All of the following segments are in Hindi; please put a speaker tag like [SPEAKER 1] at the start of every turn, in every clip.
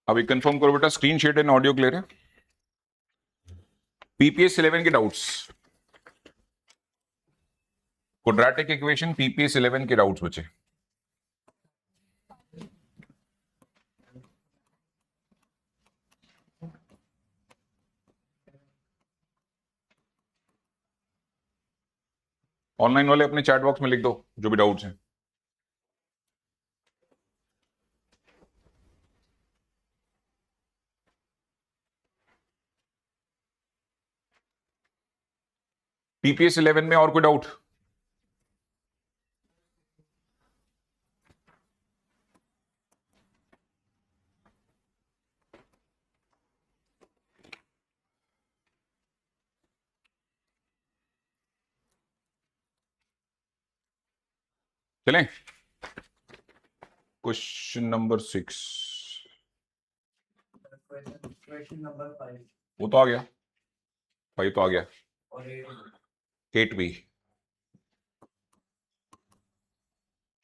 [SPEAKER 1] अभी कंफर्म करो बेटा, screen share and audio clear है? पीपीएस 11 के डाउट्स, क्वाड्रेटिक इक्वेशन पीपीएस 11 के डाउट्स बचे। ऑनलाइन वाले अपने चैट बॉक्स में लिख दो जो भी डाउट्स हैं। पीपीएस 11 में और कोई डाउट? चलें, क्वेश्चन नंबर 6।
[SPEAKER 2] क्वेश्चन नंबर 5
[SPEAKER 1] वो तो आ गया, 5 तो आ गया,
[SPEAKER 2] और
[SPEAKER 1] 8 भी।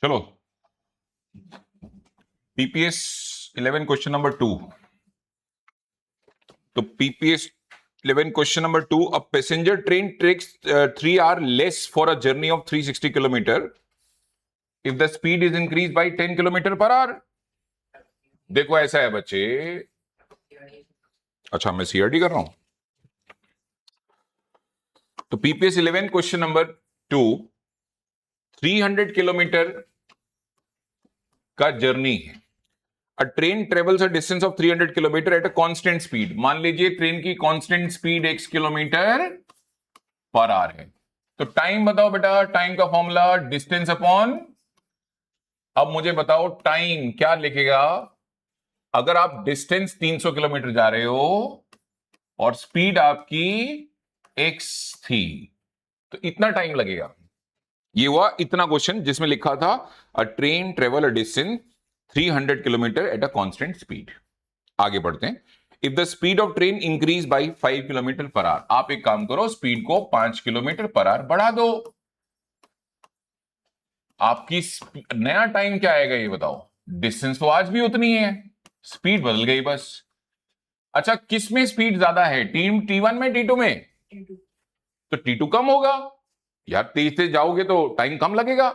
[SPEAKER 1] चलो, पीपीएस 11 क्वेश्चन नंबर 2। तो PPS 11 question number 2, a passenger train takes 3 hour less for a journey of 360 kilometre if the speed is increase by 10 kilometre per hour. देखो ऐसा है बच्चे, अच्छा मैं सीआरटी कर रहा हूं। तो पीपीएस 11 क्वेश्चन नंबर 2, 300 किलोमीटर का जर्नी है। अ train travels a distance of 300 kilometre at a constant speed. मान लीजिए ट्रेन की constant speed x kilometre per our है। तो टाइम बताओ बेटा, टाइम का फॉर्मूला डिस्टेंस अपॉन। अब मुझे बताओ टाइम क्या लिखेगा अगर आप डिस्टेंस 300 किलोमीटर जा रहे हो और स्पीड आपकी x थी, तो इतना टाइम लगेगा। ये हुआ इतना क्वेश्चन जिसमें लिखा था अ train travel a distance 300 kilometre at a constant speed. आगे बढ़ते हैं। If the speed of train increase by 5 kilometre per our. आप एक काम करो, स्पीड को 5 किलोमीटर पर आवर बढ़ा दो। आपकी नया टाइम क्या आएगा ये बताओ। डिस्टेंस तो आज भी उतनी है, स्पीड बदल गई बस। अच्छा, किस में स्पीड ज्यादा है, T1 में, T2 में? तो T2 कम होगा यार, तेज से जाओगे तो टाइम कम लगेगा।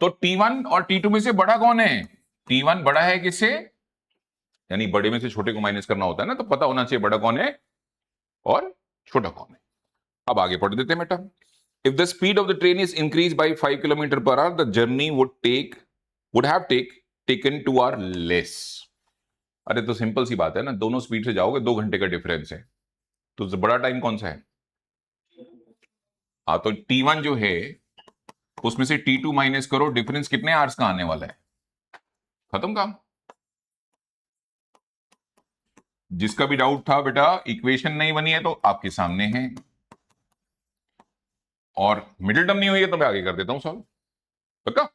[SPEAKER 1] तो T1 और T2 में से बड़ा कौन है? T1 बड़ा है किससे? यानी बड़े में से छोटे को माइनस करना होता है ना, तो पता होना चाहिए बड़ा कौन है और छोटा कौन है। अब आगे पढ़ देते हैं बेटा। If the speed of the train is increase bye 5 kilometre per our the journey would have taken 2 our less. अरे तो सिंपल सी बात है ना, दोनों स्पीड से जाओगे 2 घंटे का डिफरेंस है, तो बड़ा टाइम कौन सा है? हाँ, तो T1 जो है उसमें से T2 माइनस करो, डिफरेंस कितने आवर्स का आने वाला है, खत्म काम। जिसका भी डाउट था बेटा, इक्वेशन नहीं बनी है तो आपके सामने है, और मिडिल टर्म नहीं हुई है तो मैं आगे कर देता हूं सॉल्व, पक्का।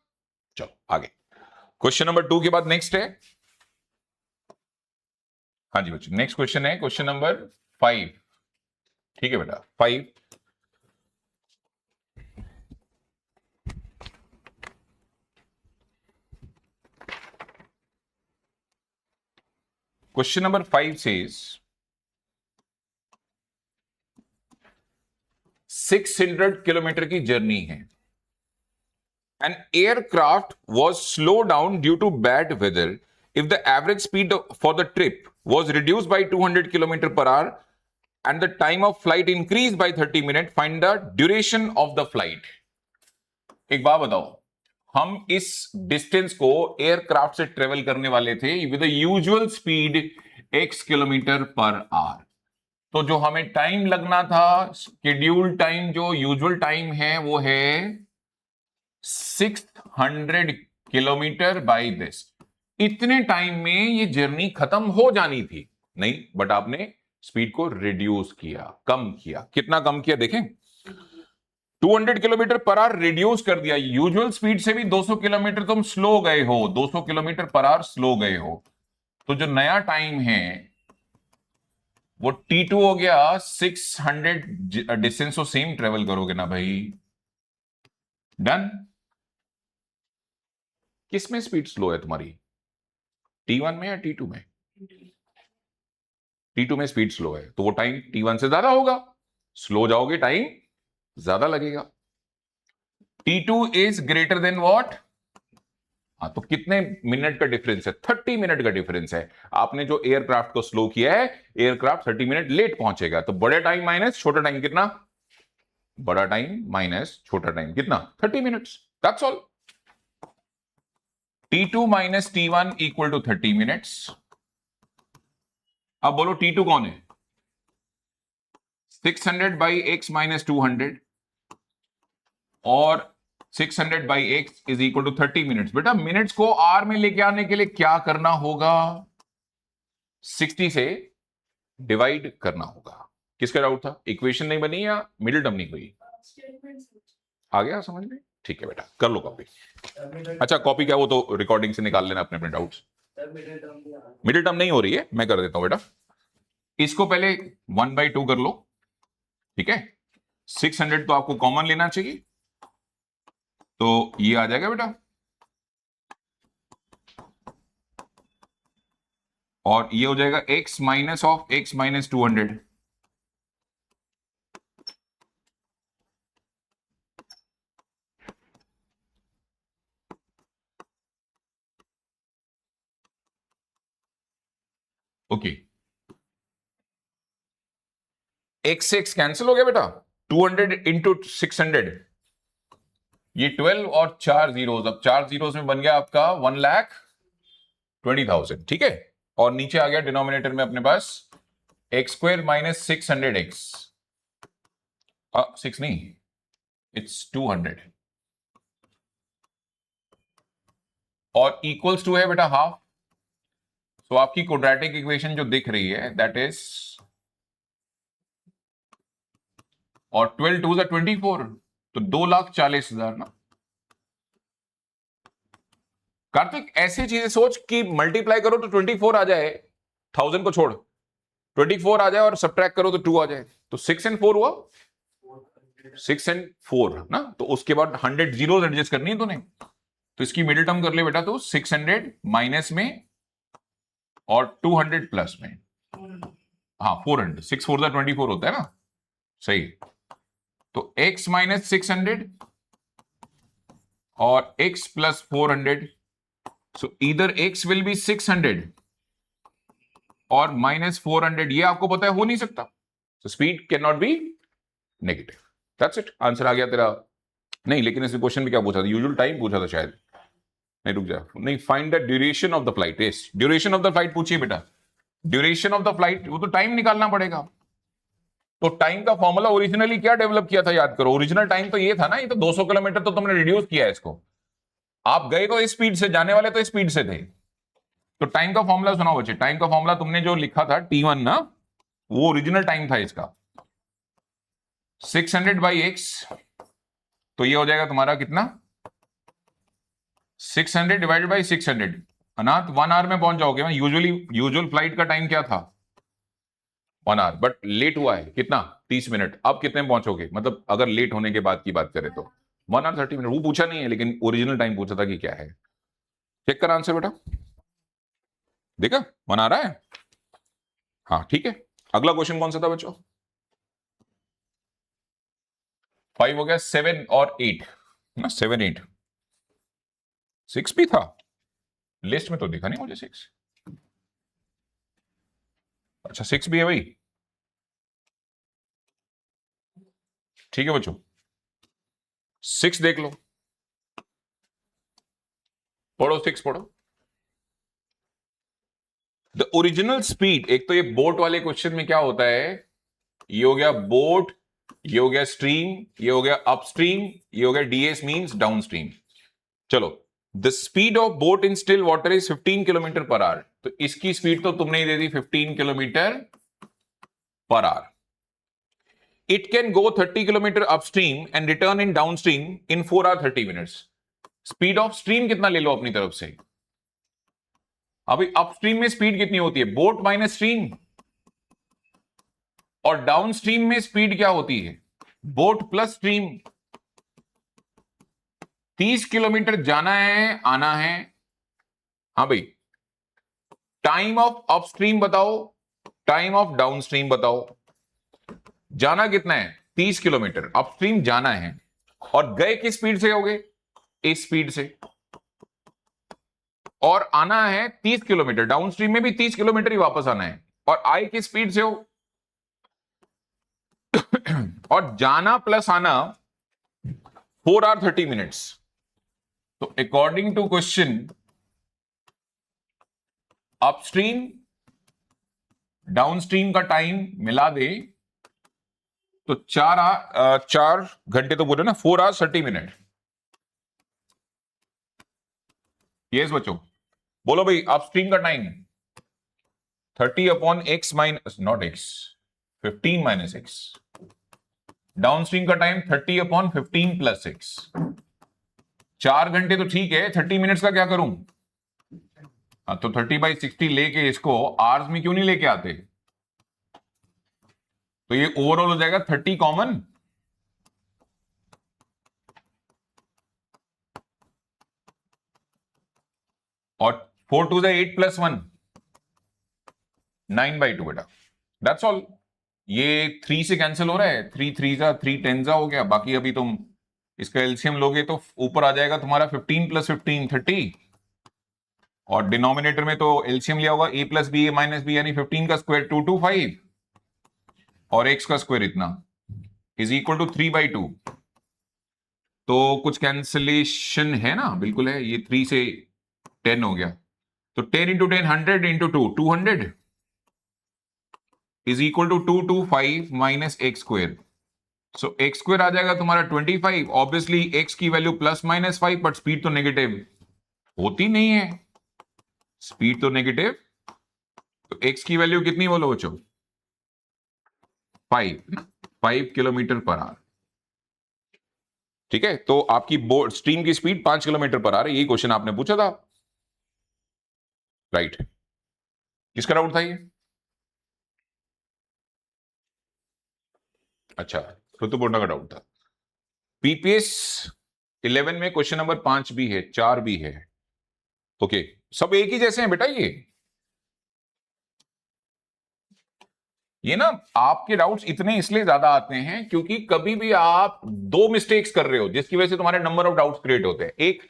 [SPEAKER 1] चलो आगे, क्वेश्चन नंबर 2 के बाद नेक्स्ट है। हाँ जी बच्चों, नेक्स्ट क्वेश्चन है क्वेश्चन नंबर 5। ठीक है बेटा, 5। क्वेश्चन नंबर 5 says 600 किलोमीटर की जर्नी है। An aircraft was slowed down due to bad weather. If the average speed for the trip was reduced by 200 km per hour and the time of flight increased by 30 minutes, find the duration of the flight. एक बात बताओ, हम इस डिस्टेंस को एयरक्राफ्ट से ट्रेवल करने वाले थे with usual speed x kilometre per hour. तो जो हमें टाइम लगना था, शेड्यूल टाइम जो यूजुअल टाइम है वो है 600 किलोमीटर बाई दिस। इतने टाइम में ये जर्नी खत्म हो जानी थी, नहीं बट आपने स्पीड को रिड्यूस किया, कम किया। कितना कम किया देखें, 200 किलोमीटर पर आवर रिड्यूस कर दिया। यूजुअल स्पीड से भी 200 किलोमीटर तुम स्लो गए हो, 200 किलोमीटर पर आवर स्लो गए हो। तो जो नया टाइम है वो T2 हो गया 600। डिस्टेंस तो सेम ट्रेवल करोगे ना भाई, डन। किस में स्पीड स्लो है तुम्हारी, T1 में या T2 में? T2 में स्पीड स्लो है तो वो टाइम T1 से ज्यादा होगा, स्लो जाओगे टाइम ज्यादा लगेगा। T2 is greater than what? हाँ, तो कितने मिनट का डिफरेंस है? 30 मिनट का डिफरेंस है। आपने जो एयरक्राफ्ट को स्लो किया है, एयरक्राफ्ट 30 मिनट लेट पहुंचेगा, तो बड़ा टाइम माइनस छोटा टाइम कितना? बड़ा टाइम माइनस छोटा टाइम कितना? 30 minutes, that's all. T2 minus T1 equal to 30 minutes. अब बोलो T2 कौन है? 600 बाई एक्स माइनस 200 और 600 by x is equal to 30 minutes. बेटा मिनट्स को आर में लेके आने के लिए क्या करना होगा? 60 से डिवाइड करना होगा। किसका डाउट था? इक्वेशन नहीं बनी या मिडिल टर्म नहीं हुई? आ गया समझ में? ठीक है बेटा, कर लो कॉपी। अच्छा कॉपी क्या, वो तो रिकॉर्डिंग से निकाल लेना अपने अपने डाउट्स। मिडिल टर्म नहीं हो रही है, मैं कर देता हूं बेटा। इसको पहले 1/2 कर लो, ठीक है। 600 तो आपको कॉमन लेना चाहिए, तो ये आ जाएगा बेटा, और ये हो जाएगा x minus of x minus 200। Okay, x से x कैंसिल हो गया बेटा। 200 इंटू 600, ये 12 और 4 जीरोस, अब 4 जीरोस में बन गया आपका 1,20,000, ठीक है। और नीचे आ गया डिनोमिनेटर में अपने पास एक्स स्क्वायर माइनस 600x, 6 नहीं, इट्स 200, और इक्वल्स टू है बेटा हाफ। तो आपकी क्वाड्रेटिक इक्वेशन जो दिख रही है दैट इज, और 12 टू 24, तो 2,40,000 ना। कार्तिक ऐसी चीजें सोच कि मल्टीप्लाई करो तो 24 आ जाए, 1000 को छोड़ 24 आ जाए, और सब्ट्रैक्ट करो तो 2 आ जाए, तो 6 and 4 हुआ 6 and 4 ना। तो उसके बाद 100 जीरोस एडजस्ट करनी है तूने, तो इसकी मिडिल टर्म कर ले बेटा, तो 600 माइनस में और 200 प्लस में, हाँ 400, 6 4 24 होता है ना, सही। तो x माइनस 600 और x प्लस 400, सो इधर x विल बी 600 और माइनस 400, ये आपको पता है हो नहीं सकता, तो speed can not be negative, that's it, answer आ गया तेरा। नहीं, लेकिन इस क्वेश्चन में क्या पूछा था? यूजुअल टाइम पूछा था शायद, नहीं रुक जा, नहीं, find the duration of the flight. Yes, duration of the flight पूछिए बेटा, ड्यूरेशन ऑफ द फ्लाइट, वो तो टाइम निकालना पड़ेगा। तो टाइम का फॉर्मूला ओरिजिनली क्या डेवलप किया था, याद करो। ओरिजिनल टाइम तो ये था ना, ये तो 200 किलोमीटर तो तुमने रिड्यूस किया है इसको, आप गए तो इस स्पीड से, जाने वाले तो इस स्पीड से थे। तो टाइम का फॉर्मूला सुनाओ बच्चे, टाइम का फॉर्मूला तुमने जो लिखा था T1 ना, वो ओरिजिनल टाइम था इसका 600 बाई एक्स, तो ये हो जाएगा तुम्हारा कितना, 600 डिवाइडेड बाई 600, अनाथ 1 आवर में पहुंच जाओगे। यूजुअल फ्लाइट का टाइम क्या था? 1 आवर, बट लेट हुआ है कितना, 30 मिनट। अब कितने में पहुंचोगे, मतलब अगर लेट होने के बाद की बात करें तो 1 आवर 30 मिनट। वो पूछा नहीं है, लेकिन ओरिजिनल टाइम पूछा था कि क्या है। चेक कर आंसर बेटा, देखा बना रहा है। हाँ ठीक है, अगला क्वेश्चन कौन सा था बच्चों? 5 हो गया, 7 और 8 ना, 7 8, 6 भी था लिस्ट में, तो दिखा नहीं मुझे 6। अच्छा 6 भी है भाई, ठीक है बच्चों, 6 देख लो, पढ़ो 6 पढ़ो। द ओरिजिनल स्पीड, एक तो ये बोट वाले क्वेश्चन में क्या होता है, ये हो गया बोट, ये हो गया स्ट्रीम, ये हो गया अपस्ट्रीम, ये हो गया डीएस मींस डाउनस्ट्रीम। चलो, the speed of boat in still water is 15 kilometre per hour, तो इसकी स्पीड तो तुमने ही दे दी 15 kilometre per hour. It can go 30 kilometre upstream and return in downstream in 4 hour 30 minutes. Speed of stream कितना ले लो अपनी तरफ से। अभी अपस्ट्रीम में स्पीड कितनी होती है, बोट माइनस स्ट्रीम, और डाउनस्ट्रीम में स्पीड क्या होती है, बोट प्लस स्ट्रीम। 30 किलोमीटर जाना है आना है। हाँ भाई, टाइम ऑफ अपस्ट्रीम बताओ, टाइम ऑफ डाउनस्ट्रीम बताओ। जाना कितना है? 30 किलोमीटर अपस्ट्रीम जाना है, और गए किस स्पीड से होगे? इस स्पीड से। और आना है 30 किलोमीटर, डाउनस्ट्रीम में भी 30 किलोमीटर ही वापस आना है, और आए किस स्पीड से हो? और जाना प्लस आना 4 आवर 30 मिनट्स। तो according to question, upstream downstream का टाइम मिला दे तो 4 घंटे तो बोले ना, 4 आवर 30 मिनट। यस बच्चों, बोलो भाई अपस्ट्रीम का time 30 upon x minus not x 15 minus x, downstream का टाइम 30 अपॉन 15 प्लस एक्स। 4 घंटे तो ठीक है, 30 मिनट्स का क्या करूं? हाँ, तो 30/60 लेके इसको आवर्स में क्यों नहीं लेके आते? तो ये ओवरऑल हो जाएगा 30 कॉमन, और 4 2 8 प्लस 1 9/2 बेटा, दैट्स ऑल। ये 3 से कैंसिल हो रहा है, 3 3 3 10 हो गया। बाकी अभी तुम इसका एलसीएम लोगे तो ऊपर आ जाएगा तुम्हारा 15 प्लस 15 30, और डिनोमिनेटर में तो एलसीएम लिया होगा a plus B A minus B, यानी 15 का स्क्वायर 225, और x का स्क्वायर इतना इज इक्वल टू 3/2। तो कुछ कैंसिलेशन है ना? बिल्कुल है, ये 3 से 10 हो गया, तो 10 into 10 100 into 2 200 is equal to 225 minus x square. So x square आ जाएगा तुम्हारा 25। ऑब्वियसली एक्स की value plus minus 5, but speed तो नेगेटिव होती नहीं है, स्पीड तो नेगेटिव। तो एक्स की वैल्यू कितनी बोलो बच्चों? 5 किलोमीटर पर आवर। ठीक है, तो आपकी बोर्ड स्ट्रीम की स्पीड 5 किलोमीटर पर आवर है। यही क्वेश्चन आपने पूछा था, राइट? किसका डाउट था ये? अच्छा, ऋतुपूर्णा का डाउट था। पीपीएस 11 में क्वेश्चन नंबर 5 भी है, 4 भी है। ओके, सब एक ही जैसे हैं बेटा। ये ना आपके डाउट्स इतने इसलिए ज्यादा आते हैं क्योंकि कभी भी आप 2 मिस्टेक्स कर रहे हो जिसकी वजह से तुम्हारे नंबर ऑफ डाउट्स क्रिएट होते हैं। एक,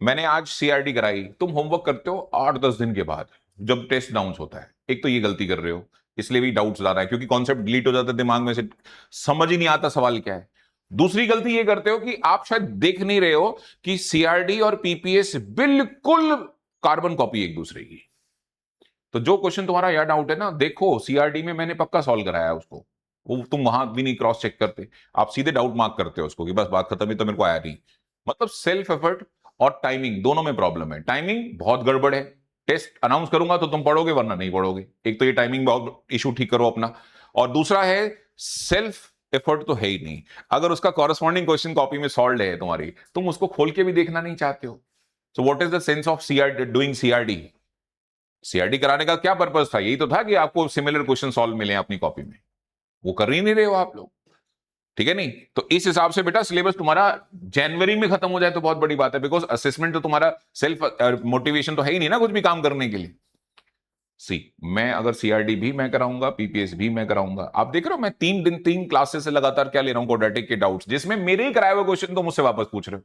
[SPEAKER 1] मैंने आज सीआरडी कराई, तुम होमवर्क करते हो 8-10 दिन के बाद जब टेस्ट अनाउंस होता है। एक तो ये गलती कर रहे हो, इसलिए भी डाउट्स ज्यादा है, क्योंकि कॉन्सेप्ट डिलीट हो जाता है दिमाग में से, समझ ही नहीं आता सवाल क्या है। दूसरी गलती ये करते हो कि आप शायद देख नहीं रहे हो कि सीआरडी और पीपीएस बिल्कुल कार्बन कॉपी एक दूसरे की। तो जो क्वेश्चन तुम्हारा यार डाउट है ना, देखो सीआरडी में मैंने पक्का सॉल्व कराया उसको, वो तुम वहां भी नहीं क्रॉस चेक करते, आप सीधे डाउट मार्क करते हो उसको कि बस बात खत्म, ही तो मेरे को आया नहीं। मतलब सेल्फ एफर्ट और टाइमिंग दोनों में प्रॉब्लम है। टाइमिंग बहुत गड़बड़ है, टेस्ट अनाउंस करूंगा तो तुम पढ़ोगे वरना नहीं पढ़ोगे। एक तो ये टाइमिंग बहुत इशू ठीक करो अपना, और दूसरा है सेल्फ एफर्ट तो है ही नहीं। अगर उसका कॉरेस्पॉन्डिंग क्वेश्चन कॉपी में सॉल्व है तुम्हारी, तुम उसको खोल के भी देखना नहीं चाहते हो। So what is the sense of doing CRD? CRD कराने का क्या पर्पस था? यही तो था कि आपको सिमिलर क्वेश्चन सॉल्व मिले अपनी कॉपी में। वो कर ही नहीं रहे हो आप लोग, ठीक है नहीं? तो इस हिसाब से बेटा सिलेबस तुम्हारा जनवरी में खत्म हो जाए तो बहुत बड़ी बात है, बिकॉज असेसमेंट तो तुम्हारा सेल्फ मोटिवेशन तो है ही नहीं ना कुछ भी काम करने के लिए। सी, मैं अगर सीआरडी भी मैं कराऊंगा, पीपीएस भी मैं कराऊंगा। आप देख रहे हो मैं 3 दिन 3 क्लासेस से लगातार क्या ले रहा हूं, क्वाड्रेटिक के डाउट्स, जिसमें मेरे ही कराए हुए क्वेश्चन तो मुझसे वापस पूछ रहे हो।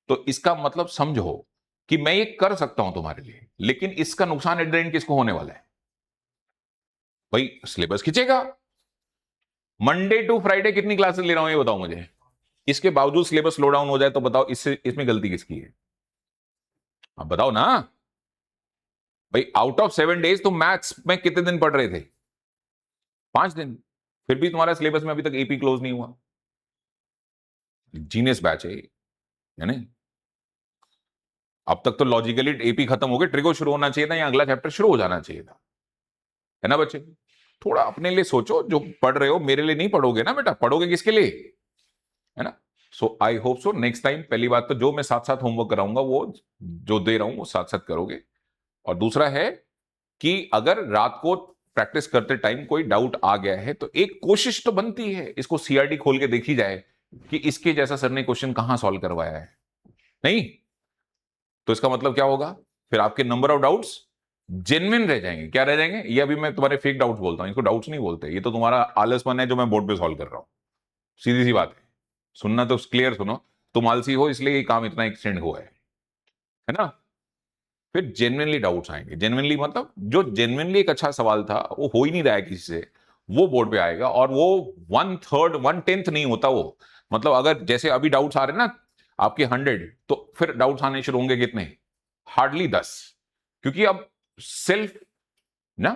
[SPEAKER 1] तो इसका मतलब समझो कि मैं ये कर सकता हूं तुम्हारे लिए, लेकिन इसका नुकसान एट द एंड किसको होने वाला है? भाई सिलेबस खींचेगा। मंडे टू फ्राइडे कितनी क्लासेस ले रहा हूं ये बताओ मुझे। इसके बावजूद सिलेबस स्लो डाउन हो जाए तो बताओ इसमें गलती किसकी है? अब बताओ ना भाई। आउट ऑफ 7 डेज तुम मैथ्स में कितने दिन पढ़ रहे थे? 5 दिन। फिर भी तुम्हारा सिलेबस में अभी तक एपी क्लोज नहीं हुआ। जीनियस बैच है नहीं? अब तक तो लॉजिकली एपी खत्म हो गया, ट्रिगो शुरू होना चाहिए था, या अगला चैप्टर शुरू हो जाना चाहिए था, है ना बच्चे? थोड़ा अपने लिए सोचो, जो पढ़ रहे हो मेरे लिए नहीं पढ़ोगे ना बेटा, पढ़ोगे किसके लिए, है ना? So I hope so next time पहली बात तो जो मैं साथ साथ होमवर्क कराऊंगा वो जो दे रहा हूं वो साथ साथ करोगे। और दूसरा है कि अगर रात को प्रैक्टिस करते टाइम कोई डाउट आ गया है तो एक कोशिश तो बनती है इसको सीआरडी खोल के देखी जाए कि इसके जैसा सर ने क्वेश्चन कहां सॉल्व करवाया है। नहीं तो इसका मतलब क्या होगा? फिर आपके नंबर ऑफ डाउट्स जेन्युइन रह जाएंगे। क्या रह जाएंगे? ये अभी मैं तुम्हारे फेक डाउट्स बोलता हूं, इसको डाउट्स नहीं बोलते, ये तो तुम्हारा आलसपन है जो मैं बोर्ड पे सॉल्व कर रहा हूं। सीधी सी बात है, सुनना तो क्लियर सुनो। तुम आलसी हो इसलिए ये काम इतना एक्सटेंड हुआ है ना? फिर जेन्युइनली डाउट्स आएंगे। जेन्युइनली मतलब जो जेन्युइनली एक अच्छा सवाल था वो हो ही नहीं रहा है किसी से, वो बोर्ड पे आएगा। और वो 1/3 1/10 नहीं होता वो। मतलब अगर जैसे अभी डाउट्स आ रहे हैं ना आपके 100, तो फिर डाउट्स आने शुरू होंगे कितने? हार्डली 10। क्योंकि अब सेल्फ ना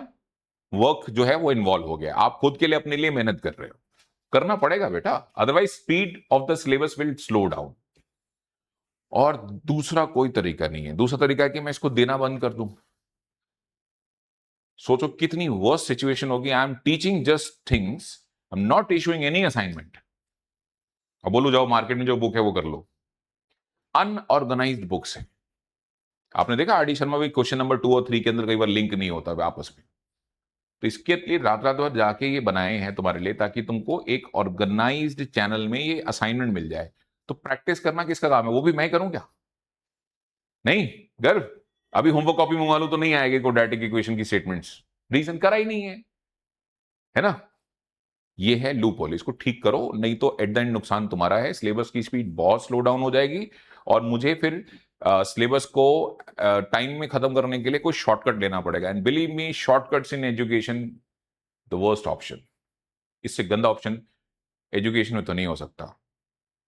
[SPEAKER 1] वर्क जो है वो इन्वॉल्व हो गया, आप खुद के लिए अपने लिए मेहनत कर रहे हो। करना पड़ेगा बेटा, otherwise speed of the syllabus will slow down. और दूसरा कोई तरीका नहीं है। दूसरा तरीका है कि मैं इसको देना बंद कर दूं। सोचो कितनी वर्स्ट सिचुएशन होगी। I am teaching just things, I am not issuing any assignment. अब बोलो जाओ मार्केट में जो बुक है वो कर लो। अनऑर्गेनाइज्ड बुक्स है। आपने देखा आर डी शर्मा भी क्वेश्चन नंबर 2 और 3 के अंदर कई बार लिंक नहीं होता आपस में। तो इसके लिए रात रात भर जाके ये बनाए हैं तुम्हारे लिए, ताकि तुमको एक ऑर्गेनाइज्ड चैनल में ये असाइनमेंट मिल जाए। तो प्रैक्टिस करना किसका काम है? वो भी मैं करूं क्या? नहीं। गर्व अभी होमवर्क कॉपी मंगवा लो तो नहीं आएगी क्वाड्रेटिक इक्वेशन की स्टेटमेंट्स। रीजन करा ही नहीं है ना? ये है लूप होल, इसको ठीक करो, नहीं तो एट द एंड नुकसान तुम्हारा है। सिलेबस की स्पीड बहुत स्लो डाउन हो जाएगी और मुझे फिर सिलेबस को टाइम में खत्म करने के लिए कोई शॉर्टकट लेना पड़ेगा। And believe me, shortcuts in education the worst option. इससे गंदा ऑप्शन एजुकेशन में तो नहीं हो सकता।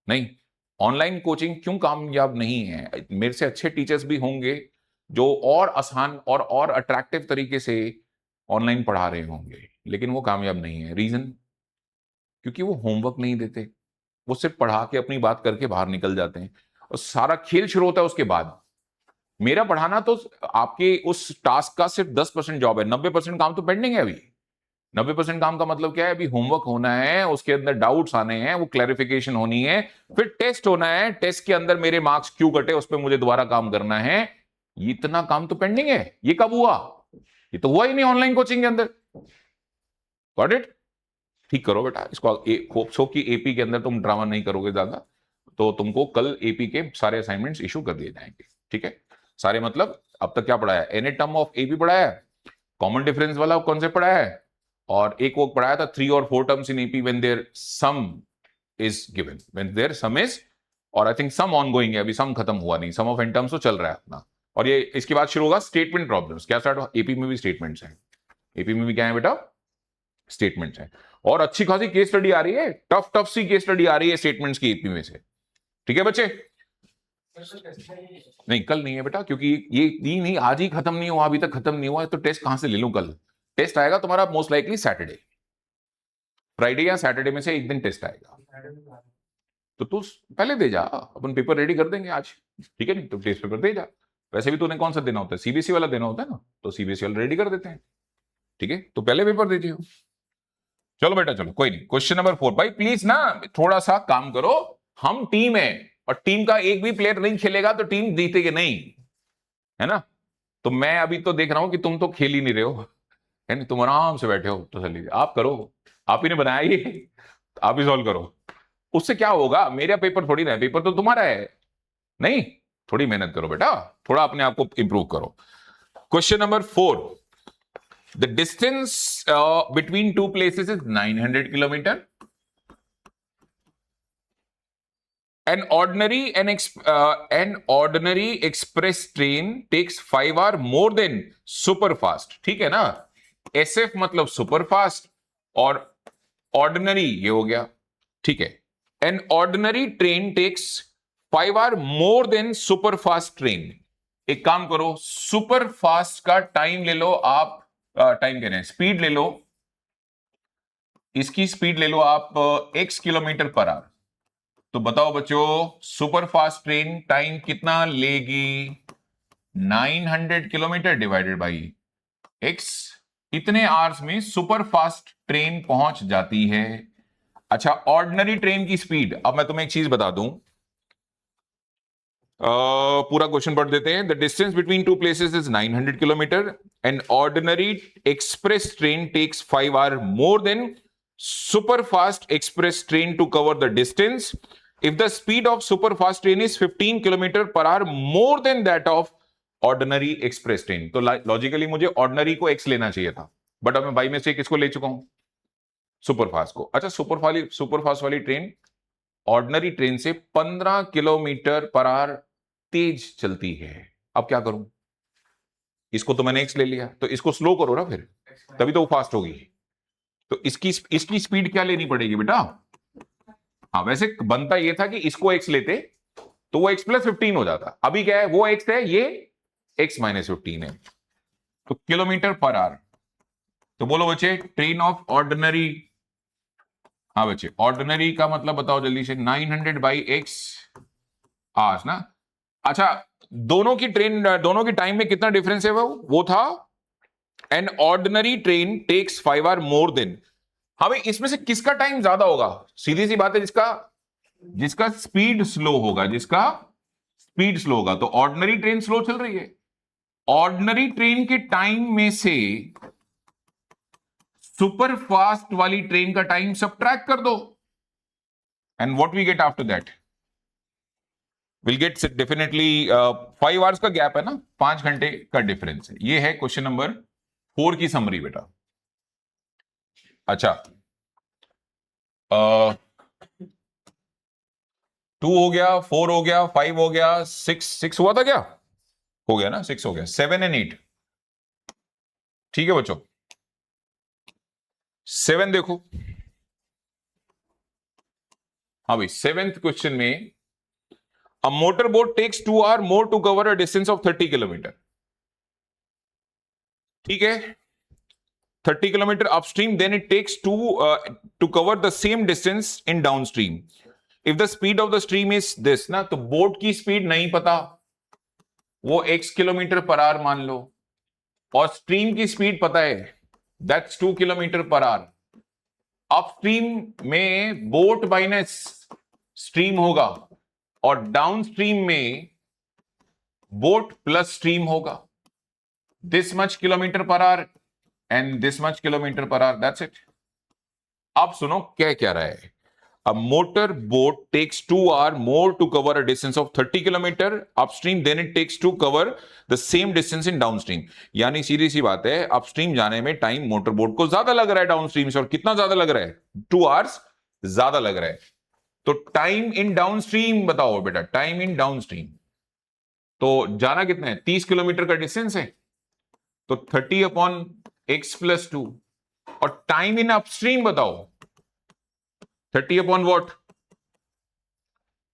[SPEAKER 1] नहीं, ऑनलाइन कोचिंग क्यों कामयाब नहीं है? मेरे से अच्छे टीचर्स भी होंगे जो और आसान और अट्रैक्टिव तरीके से ऑनलाइन पढ़ा रहे होंगे, लेकिन वो कामयाब नहीं है। रीजन? क्योंकि वो होमवर्क नहीं देते, वो सिर्फ पढ़ा के अपनी बात करके बाहर निकल जाते हैं और सारा खेल शुरू होता है उसके बाद। मेरा पढ़ाना तो आपके उस टास्क का सिर्फ 10% जॉब है, 90% काम तो पेंडिंग है अभी। 90% काम का मतलब क्या है? अभी होमवर्क होना है, उसके अंदर डाउट्स आने हैं, वो क्लैरिफिकेशन होनी है, फिर टेस्ट होना है, टेस्ट के अंदर मेरे मार्क्स क्यों कटे उस पर मुझे दोबारा काम करना है। ये इतना काम तो पेंडिंग है। ये कब हुआ? ये तो हुआ ही नहीं ऑनलाइन कोचिंग के अंदर। Got it? ठीक करो बेटा इसको। होप्स हो कि एपी के अंदर तुम ड्रामा नहीं करोगे ज्यादा, तो तुमको कल एपी के सारे असाइनमेंट्स इशू कर दिए जाएंगे। ठीक है? सारे मतलब अब तक क्या पढ़ाया? एनी टर्म ऑफ एपी पढ़ाया है, कॉमन डिफरेंस वाला कॉन्सेप्ट पढ़ाया है, और एक वो पढ़ाया था 3 और 4 terms in AP when their sum is given, when their sum is, और आई थिंक सम ऑनगोइंग है, अभी सम खत्म हुआ नहीं, सम ऑफ एन टर्म्स तो चल रहा है अपना। और ये इसके बाद शुरू होगा स्टेटमेंट प्रॉब्लम्स। क्या स्टार्ट हुआ? एपी में भी स्टेटमेंट्स हैं। एपी में भी क्या है बेटा? स्टेटमेंट्स हैं। और अच्छी खासी केस स्टडी आ रही है, टफ टफ सी केस स्टडी आ रही है स्टेटमेंट्स की एपी में से। ठीक है बच्चे? नहीं कल नहीं है बेटा, क्योंकि ये नहीं, आज ही खत्म नहीं हुआ, अभी तक खत्म नहीं हुआ है, तो टेस्ट कहां से ले लूं कल? टेस्ट आएगा तुम्हारा मोस्ट लाइकली सैटरडे, फ्राइडे या सैटरडे में से एक दिन टेस्ट आएगा। तो तू पहले दे जा, अपन पेपर रेडी कर देंगे आज। ठीक है? नहीं तो टेस्ट पेपर दे जा। वैसे भी तूने कौन सा देना होता है? सीबीएसई वाला देना होता है ना, तो सीबीएसई वाला रेडी कर देते हैं। ठीक है? तो पहले पेपर दे दियो। चलो बेटा चलो, कोई नहीं। Question number 4। भाई प्लीज ना थोड़ा सा काम करो, हम टीम है और टीम का एक भी प्लेयर नहीं खेलेगा तो टीम जीतेगी नहीं, है ना? तो मैं अभी तो देख रहा हूं कि तुम तो खेल ही नहीं रहे हो, है ना? तुम आराम से बैठे हो, तो चलिए आप करो, आप ही ने बनाया ये, आप ही सॉल्व करो। उससे क्या होगा? मेरा पेपर थोड़ी ना है, पेपर तो तुम्हारा है। नहीं, थोड़ी मेहनत करो बेटा, थोड़ा अपने आप को इंप्रूव करो। Question number 4। The distance between two places is 900 kilometer. An ordinary express train takes 5 hours more than super fast. ठीक है ना? SF मतलब super fast और ordinary ये हो गया। ठीक है? An ordinary train takes 5 hours more than super fast train. एक काम करो, सुपर फास्ट का टाइम ले लो आप, टाइम कह रहे हैं स्पीड ले लो, इसकी स्पीड ले लो आप x किलोमीटर पर आवर। तो बताओ बच्चों, सुपर फास्ट ट्रेन टाइम कितना लेगी? 900 किलोमीटर डिवाइडेड बाई x। इतने आवर्स में सुपर फास्ट ट्रेन पहुंच जाती है। अच्छा, ऑर्डिनरी ट्रेन की स्पीड, अब मैं तुम्हें एक चीज बता दूं, पूरा क्वेश्चन पढ़ देते हैं। The distance between two places is 900 kilometre. An ordinary express train takes 5 hours more than super fast express train to cover the distance. If the speed of super fast train is 15 kilometre per hour more than that of ordinary express train. तो लॉजिकली मुझे ऑर्डिनरी को एक्स लेना चाहिए था, बट अब मैं बाई मिस्टेक किसको ले चुका हूं, सुपरफास्ट को। अच्छा, सुपरफास्ट वाली ट्रेन ऑर्डिनरी ट्रेन से 15 किलोमीटर पर आवर तेज चलती है। अब क्या करूं, इसको तो मैंने एक्स ले लिया, तो इसको स्लो करो ना फिर, तभी तो वो फास्ट होगी। तो इसकी स्पीड क्या लेनी पड़ेगी बेटा? हाँ, वैसे बनता ये था कि इसको एक्स लेते तो वो एक्स प्लस 15 हो जाता। अभी क्या है, वो एक्स है, ये एक्स माइनस 15 है। तो किलोमीटर पर आवर, तो बोलो बच्चे ट्रेन ऑफ ऑर्डिनरी। हाँ बच्चे, ऑर्डिनरी का मतलब बताओ जल्दी से, 900 बाई एक्स आवर्स ना। अच्छा, दोनों की ट्रेन, दोनों की टाइम में कितना डिफरेंस है? वो था an ordinary train takes 5 hour more than. हाँ भाई, इसमें से किसका टाइम ज्यादा होगा? सीधी सी बात है, जिसका स्पीड स्लो होगा, जिसका स्पीड स्लो होगा। तो ऑर्डिनरी ट्रेन स्लो चल रही है, ऑर्डिनरी ट्रेन के टाइम में से सुपर फास्ट वाली ट्रेन का टाइम सबट्रैक्ट कर दो, and what we get after that, will get definitely 5 hours का गैप है ना, 5 घंटे का डिफरेंस है। ये है क्वेश्चन नंबर 4 की समरी बेटा। अच्छा, 2 हो गया, 4 हो गया, 5 हो गया, 6 हुआ था क्या? हो गया ना, 6 हो गया, 7 एंड 8। ठीक है बच्चों, 7 देखो। हाँ भाई, 7th क्वेश्चन में a motor boat takes 2 hour more to cover a distance of 30 kilometre. ठीक है, 30 kilometre upstream, then it takes to cover the same distance in downstream. If the speed of the stream is this ना, तो बोट की स्पीड नहीं पता, वो x किलोमीटर पर आवर मान लो, और स्ट्रीम की स्पीड पता है, that's 2 kilometre per our. Upstream में बोट माइनस स्ट्रीम होगा, और डाउनस्ट्रीम में बोट प्लस स्ट्रीम होगा। This much kilometre per our and this much kilometre per our, that's it. अब सुनो क्या क्या रहा है। A motor boat takes 2 hours more to cover a distance of 30 kilometer upstream than it takes to cover the same distance in downstream। यानी सीधी सी बात है, अपस्ट्रीम जाने में टाइम मोटर बोट को ज्यादा लग रहा है डाउनस्ट्रीम से। और कितना ज्यादा लग रहा है? 2 आवर्स ज्यादा लग रहा है। तो टाइम इन डाउनस्ट्रीम बताओ बेटा, टाइम इन डाउनस्ट्रीम। तो जाना कितना है? 30 किलोमीटर का डिस्टेंस है, तो 30 अपॉन एक्स प्लस 2। और टाइम इन अपस्ट्रीम बताओ, 30 upon what,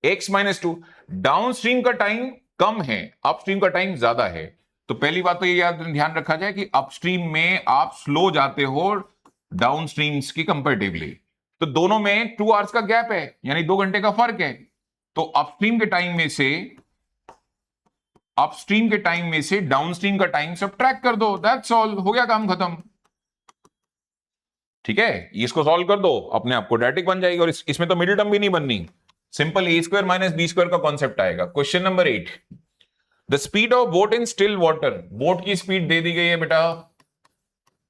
[SPEAKER 1] x minus 2। Downstream का टाइम कम है, अपस्ट्रीम का टाइम ज्यादा है। तो पहली बात तो ये याद ध्यान रखा जाए कि अपस्ट्रीम में आप स्लो जाते हो डाउनस्ट्रीम्स की कंपेरेटिवली। तो दोनों में 2 आवर्स का गैप है, यानी 2 घंटे का फर्क है। तो अपस्ट्रीम के टाइम में से डाउनस्ट्रीम का टाइम सबट्रैक्ट कर दो, दैट्स ऑल, हो गया काम खत्म। ठीक है, इसको सॉल्व कर दो, अपने आप क्वाड्रेटिक बन जाएगी। और इसमें तो मिडिल टर्म भी नहीं बननी, सिंपल ए स्क्वायर माइनस बी स्क्वायर का कॉन्सेप्ट आएगा। Question number 8, the speed of boat in still water. Boat की स्पीड दे दी गई है बेटा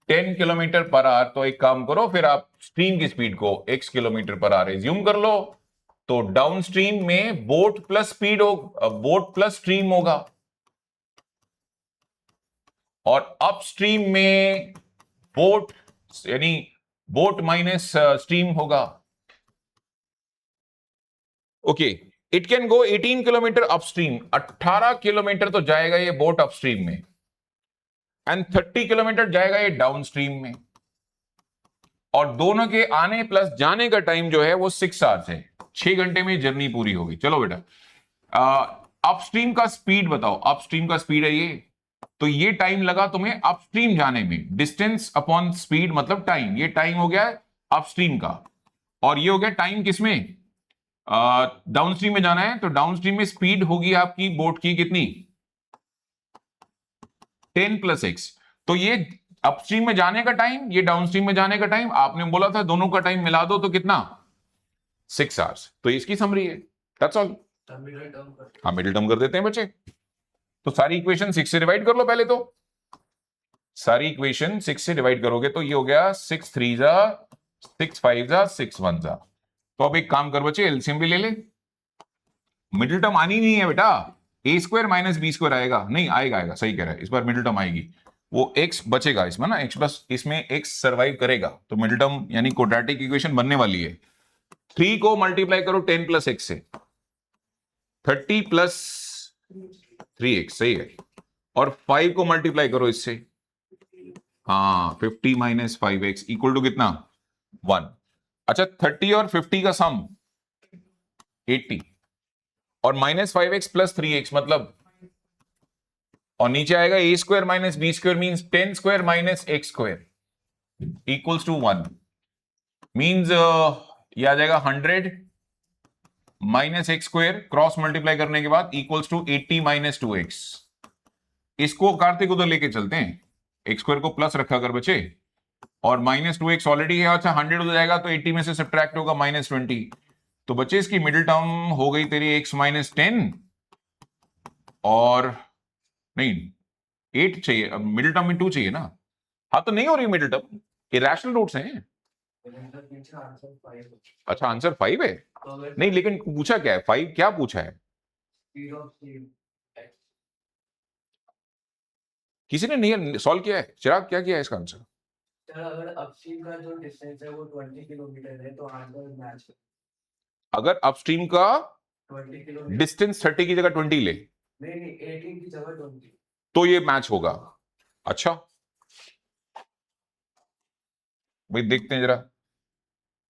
[SPEAKER 1] 10 किलोमीटर पर आवर। तो एक काम करो, फिर आप स्ट्रीम की स्पीड को x kilometre per our assume कर लो। तो डाउन स्ट्रीम में बोट प्लस स्पीड हो, बोट प्लस स्ट्रीम होगा, और अपस्ट्रीम में बोट यानी बोट माइनस स्ट्रीम होगा। Okay, it can go 18 kilometre upstream. 18 kilometre तो जाएगा ये बोट अपस्ट्रीम में, एंड 30 किलोमीटर जाएगा ये डाउनस्ट्रीम में। और दोनों के आने प्लस जाने का टाइम जो है वो 6 आवर्स है। 6 घंटे में जर्नी पूरी होगी। चलो बेटा, अपस्ट्रीम का स्पीड बताओ, अपस्ट्रीम का स्पीड है ये, तो ये टाइम लगा तुम्हें अपस्ट्रीम जाने में। डिस्टेंस अपॉन स्पीड मतलब टाइम, ये टाइम हो गया अपस्ट्रीम का, और ये हो गया टाइम किसमें? डाउनस्ट्रीम में जाना है। तो डाउनस्ट्रीम में स्पीड होगी आपकी बोट की कितनी? 10 प्लस एक्स। तो ये अपस्ट्रीम में जाने का टाइम, ये डाउनस्ट्रीम में जाने का टाइम, आपने बोला था दोनों का टाइम मिला दो तो कितना? 6 आवर्स। तो इसकी समरी है, दैट्स ऑल। हाँ, मिडिल टर्म कर देते हैं बच्चे। तो सारी इक्वेशन 6 से डिवाइड कर लो पहले। तो सारी इक्वेशन 6 से डिवाइड करोगे तो ये हो गया 6 3 जा 6 5 जा 6 1 जा। तो अब एक काम कर बच्चे, एलसीएम भी ले ले। मिडिल टर्म आनी नहीं है बेटा, ए स्क्वायर माइनस बी स्क्वायर आएगा, नहीं आएगा, आएगा, सही कह रहा है, इस बार मिडिल टर्म आएगी, वो एक्स बचेगा इसमें ना, एक्स प्लस इसमें एक्स सर्वाइव करेगा, तो मिडिल टर्म यानी क्वाड्रेटिक इक्वेशन बनने वाली है। 3 को मल्टीप्लाई करो 10 प्लस एक्स से, 30 प्लस 3x, सही है, और 5 को मल्टीप्लाई करो इससे, हाँ 50 माइनस 5x इक्वल टू कितना 1। अच्छा 30 और 50 का सम 80 और माइनस 5x प्लस 3x मतलब, और नीचे आएगा A square minus B square means 10 square minus x square equals to 1 means ये आ जाएगा 100 minus x square cross multiply करने के बाद इक्वल्स टू 80 माइनस 2x। इसको कार्तिक उधर लेके चलते हैं, एक्स स्क्वायर को प्लस रखा कर बचे, और माइनस 2x ऑलरेडी है, अच्छा 100 हो जाएगा तो 80 में से सब्ट्रैक्ट होगा माइनस 20, तो बच्चे इसकी मिडिल टर्म हो गई तेरी x माइनस 10 और नहीं 8 चाहिए, अब मिडिल टर्म में 2 चाहिए ना, हाँ तो नहीं हो रही मिडिल टर्म, इरेशनल रूट्स हैं।
[SPEAKER 2] आंसर 5
[SPEAKER 1] अच्छा आंसर 5 है,
[SPEAKER 2] तो अगर
[SPEAKER 1] नहीं लेकिन पूछा क्या है, 5 क्या पूछा है,
[SPEAKER 2] स्पीड ऑफ स्टीम
[SPEAKER 1] किसी ने नहीं सॉल्व किया है, चिराग क्या किया है इसका आंसर,
[SPEAKER 2] सर, अगर अपस्ट्रीम का जो डिस्टेंस है वो 20 किलोमीटर है तो आंसर मैच
[SPEAKER 1] अगर अपस्ट्रीम का
[SPEAKER 2] 20 किलोमीटर,
[SPEAKER 1] डिस्टेंस 30 की जगह 20 ले
[SPEAKER 2] नहीं नहीं 18 की जगह 20।
[SPEAKER 1] तो ये मैच होगा। अच्छा भाई देखते हैं जरा,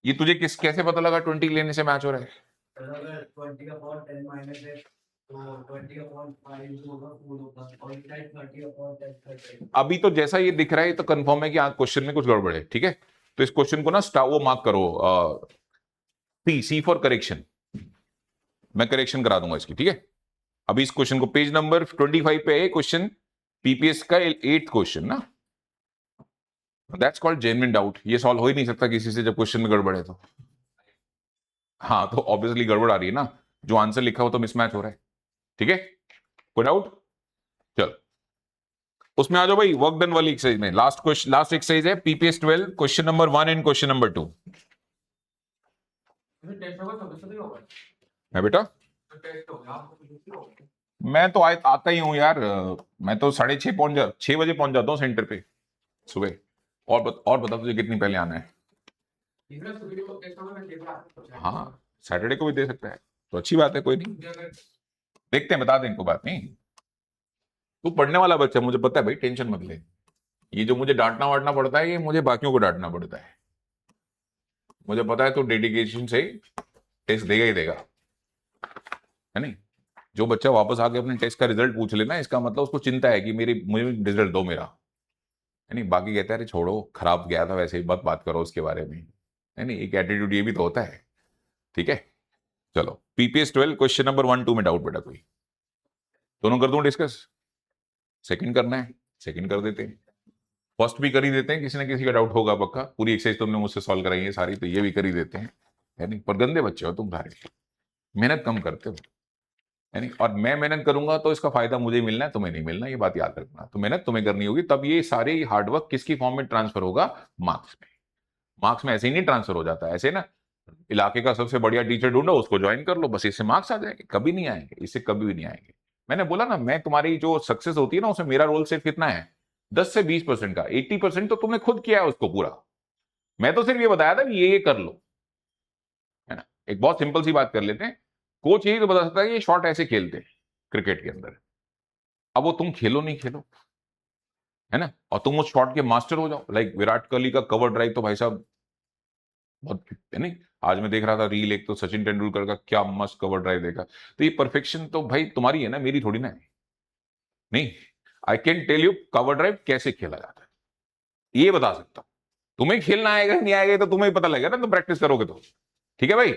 [SPEAKER 1] ये तुझे कैसे पता लगा 20 लेने से मैच हो रहा है,
[SPEAKER 2] सर, अगर 20/10 माइनस है तो 20/5 जो होगा वो होगा, और इतना 30/10 30।
[SPEAKER 1] अभी तो जैसा ये दिख रहा है तो कंफर्म है कि आज क्वेश्चन में कुछ गड़बड़ है, ठीक है, तो इस क्वेश्चन को ना वो मार्क करो, सी फॉर करेक्शन, मैं करेक्शन करा दूंगा इसकी, ठीक है। अभी इस क्वेश्चन को पेज नंबर 25 पे है क्वेश्चन, पीपीएस का 8th क्वेश्चन ना, दैट्स कॉल्ड जेन्युइन डाउट, ये सॉल्व हो ही नहीं सकता किसी से जब क्वेश्चन में गड़बड़ है तो, हाँ तो ऑब्वियसली गड़बड़ आ रही है ना, जो आंसर लिखा हो तो मिसमैच हो रहा है, ठीक है, कोई डाउट, चल उसमें आ जाओ भाई, वर्क डन वाली एक्सरसाइज में, लास्ट क्वेश्चन, लास्ट एक्सरसाइज है PPS 12 question number 1 and question number 2 है बेटा, मैं तो आता ही हूँ यार, मैं तो 6:30 6 बजे पहुंच जाता हूँ सेंटर पे सुबह, और बता तुझे कितनी पहले आना है, हाँ सैटरडे को भी दे सकता है तो अच्छी बात है, कोई नहीं देखते हैं, बता दें, कोई बात नहीं, तू पढ़ने वाला बच्चा मुझे पता है भाई, टेंशन मत ले, ये जो मुझे डांटना वाटना पड़ता है ये मुझे बाकियों को डांटना पड़ता है, मुझे पता है तो डेडिकेशन से टेस्ट देगा ही देगा, है नहीं, जो बच्चा वापस आके अपने टेस्ट का रिजल्ट पूछ लेना इसका मतलब उसको चिंता है कि मुझे रिजल्ट दो मेरा, है नहीं, बाकी कहते हैं अरे छोड़ो खराब गया था वैसे ही बात करो उसके बारे में, है नहीं, एक एटीट्यूड ये भी तो होता है, ठीक है। चलो पीपीएस 12 क्वेश्चन नंबर 1 2 में डाउट बेटा कोई, दोनों कर दूं डिस्कस, सेकंड करना है सेकंड कर देते हैं, फर्स्ट भी कर ही देते हैं, किसी ना किसी का डाउट होगा पक्का, पूरी एक्सरसाइज तुमने मुझसे सॉल्व कराई है सारी, तो ये भी कर ही देते हैं, है नहीं, पर गंदे बच्चे हो तुम सारे, मेहनत कम करते हो, है नहीं, और मैं मेहनत करूंगा तो इसका फायदा मुझे मिलना है, तुम्हें नहीं मिलना, ये बात याद रखना, तो मेहनत तुम्हें करनी होगी, तब ये सारे हार्डवर्क किसकी फॉर्म में ट्रांसफर होगा, मार्क्स में, मार्क्स में ऐसे ही नहीं ट्रांसफर हो जाता है, ऐसे ना इलाके का सबसे बढ़िया टीचर ढूंढो उसको ज्वाइन कर लो, बस इससे मार्क्स आ जाएंगे, कभी नहीं आएंगे, इससे कभी भी नहीं आएंगे, मैंने बोला ना, मैं तुम्हारी जो सक्सेस होती है ना उसमें मेरा रोल सिर्फ कितना है 10 से 20% का, 80% तो तुमने खुद किया है उसको पूरा, मैं तो सिर्फ ये बताया था कि ये कर लो, है ना, एक बहुत सिंपल सी बात कर लेते हैं, कोच यही तो बता सकता है कि ये शॉट ऐसे खेलते हैं क्रिकेट के अंदर, अब वो तुम खेलो नहीं खेलो, है ना, और तुम उस शॉट के मास्टर हो जाओ, लाइक विराट कोहली का कवर ड्राइव तो भाई साहब बहुत, है नहीं, आज मैं देख रहा था रील एक, तो सचिन तेंदुलकर का क्या मस्त कवर ड्राइव देखा, तो ये परफेक्शन तो भाई तुम्हारी है ना, मेरी थोड़ी ना है, नहीं, I can tell you cover drive कैसे खेला जाता है ये बता सकता हूं, तुम्हें खेलना आएगा नहीं आएगा तो तुम्हें पता लगेगा ना, तुम प्रैक्टिस करोगे तो, ठीक है भाई,